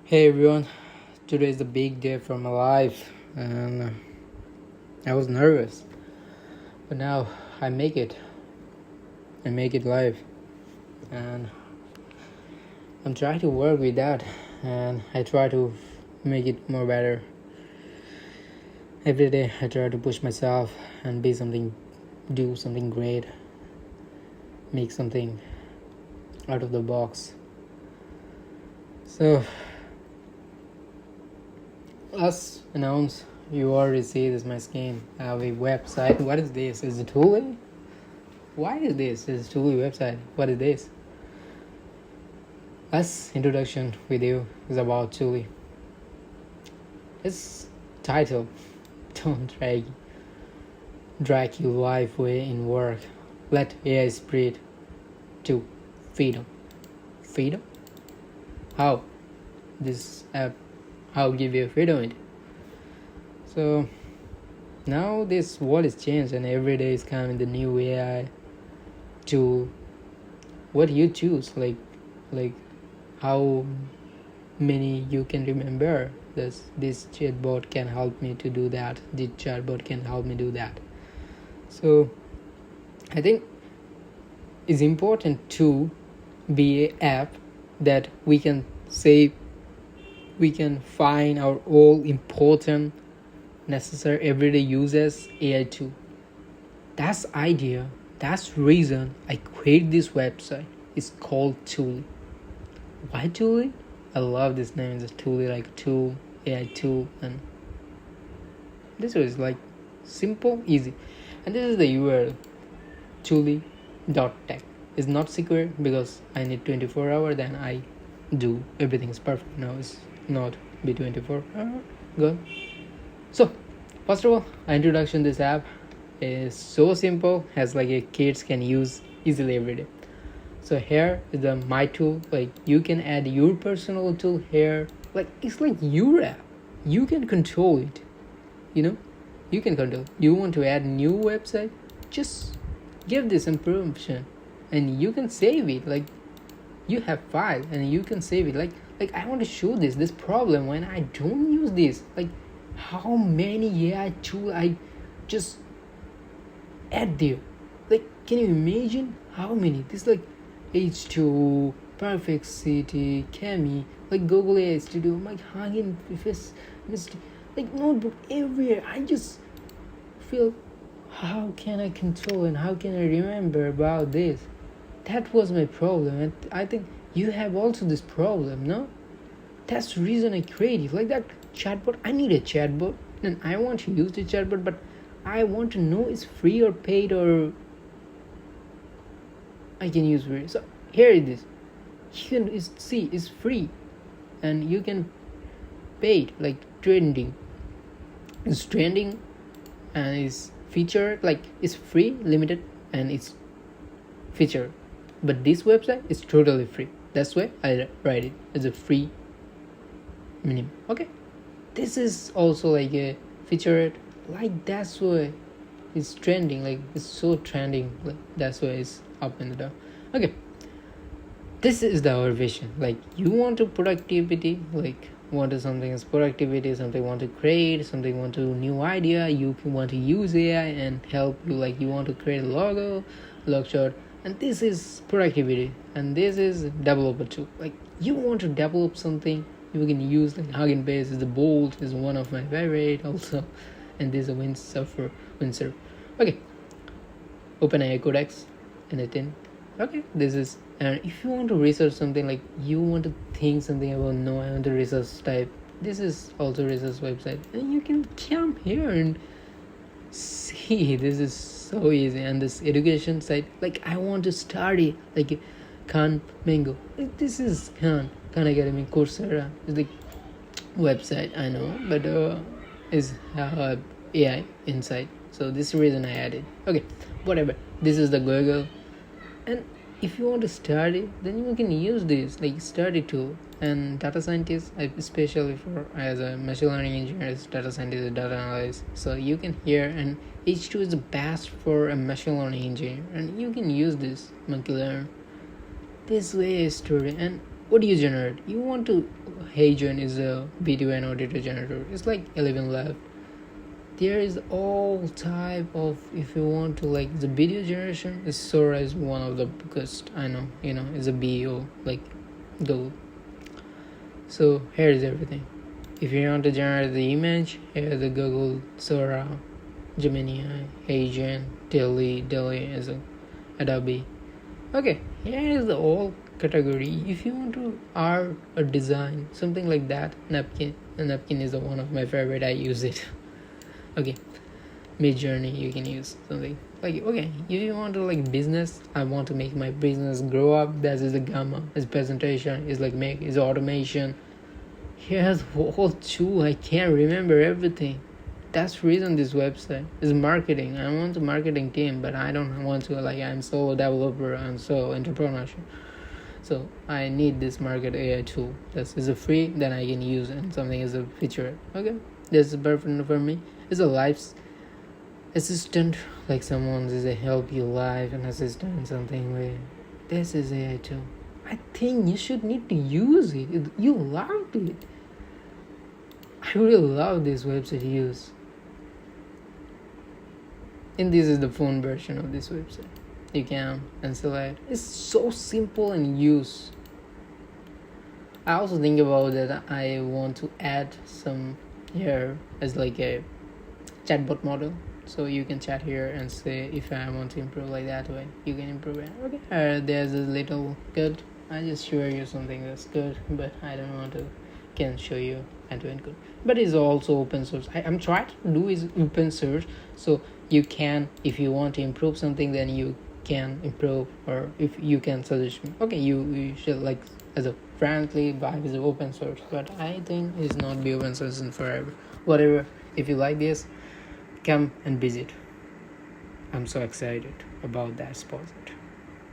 Hey everyone, today is the big day for my life, and I was nervous, but now I make it. I make it live, and I'm trying to work with that, and I try to make it more better. Every day I try to push myself and do something great, make something out of the box. So, as announced, you already see this my skin. I have a website. What is this? Is it toolly? Why is this? Is toolly website? What is this? As introduction video is about toolly. Its title, don't drag your life way in work. Let AI spread to freedom. Freedom? How? This app, how give you freedom it? So now this world is changed, and every day is coming the new AI tool. What you choose, like how many you can remember. This chatbot can help me to do that. This chatbot can help me do that. So I think it's important to be an app that we can say we can find our all important necessary everyday uses AI tool. That's idea. That's reason I create this website. It's called Toolly. Why Toolly? I love this name. It's Toolly, like tool, AI tool, and this is like simple, easy. And this is the URL, toolly.tech. It's not secure because I need 24 hours. Then I do everything's perfect. Now it's not be 24 hours. Good. So first of all, introduction this app is so simple, as like a kids can use easily every day. So here is the my tool. Like you can add your personal tool here. Like it's like your app. You can control it. You can control. You want to add new website? Just give this information, and you can save it. Like you have file, and you can save it. Like I want to show this problem when I don't use this. Like how many AI tool I just add there. Like can you imagine how many? This like H2, Perplexity, Cami, like Google AI Studio, like Hugging Face, like notebook everywhere. I just feel, how can I control and how can I remember about this? That was my problem, and I think you have also this problem, no? That's the reason I created like that chatbot. I need a chatbot, and I want to use the chatbot, but I want to know it's free or paid, or I can use free. So here it is. You can see it's free, and you can pay it, like trending. It's trending, and it's featured, like it's free, limited, and it's featured. But this website is totally free. That's why I write it as a free minimum. Okay, this is also like a featured, like that's why it's trending, like it's so trending, like that's why it's up in the down. Okay, this is our vision. Like you want to productivity, like want to something is productivity, something want to create, something want to new idea, you want to use AI and help you, like you want to create a logo, shot, and this is productivity, and this is developer too. Like you want to develop something, you can use like Hugging Face is the bold is one of my favorite also, and this is a Windsurf. Okay, OpenAI Codex and a 10. Okay, this is, and if you want to research something, like you want to think something about, no, I want to research type, this is also research website, and you can come here and see. This is so easy. And this education site, like I want to study like Khan Mango, like this is Khan Academy, Coursera is the website, I know, but is AI inside, so this is the reason I added. Okay, whatever, this is the Google. And if you want to study, then you can use this like study tool. And data scientist, especially for as a machine learning engineer, data scientist, data analyst, so you can hear, and H2 is the best for a machine learning engineer, and you can use this monkey learn. This way is story. And what do you generate? You want to HeyGen is a video and audio generator. It's like 11 left. There is all type of, if you want to like the video generation, is Sora is one of the biggest. I know, it's a BO like Google. So here is everything. If you want to generate the image, here is the Google, Sora, Gemini, HeyGen, Toolly is a Adobe. Okay, here is the all category. If you want to art a design, something like that, napkin. The napkin is one of my favorite. I use it. Okay, Midjourney, you can use something like, okay, if you want to like business, I want to make my business grow up, that is the gamma. Is presentation, is like make, is automation. Here's whole tool. I can't remember everything. That's the reason this website is marketing. I want a marketing team, but I don't want to like, I'm solo developer, I'm so entrepreneurship. So I need this market AI tool. This is a free, then I can use, and something is a feature. Okay, this is perfect for me. It's a life assistant, like someone is a help you life and assistant, something where this is AI tool. I think you should need to use it. You loved it. I really love this website use. And this is the phone version of this website. You can and select. It's so simple and use. I also think about that I want to add some here as like a chatbot model. So you can chat here and say if I want to improve like that way, you can improve it. Okay. There's a little code. I just show you something that's good, but I don't want to can show you end-to-end code. But it's also open source. I'm trying to do is open source, so you can, if you want to improve something, then you can improve, or if you can suggest me. Okay, you should like as a friendly vibe is open source, but I think it's not be open source in forever. Whatever. If you like this, come and visit. I'm so excited about that project.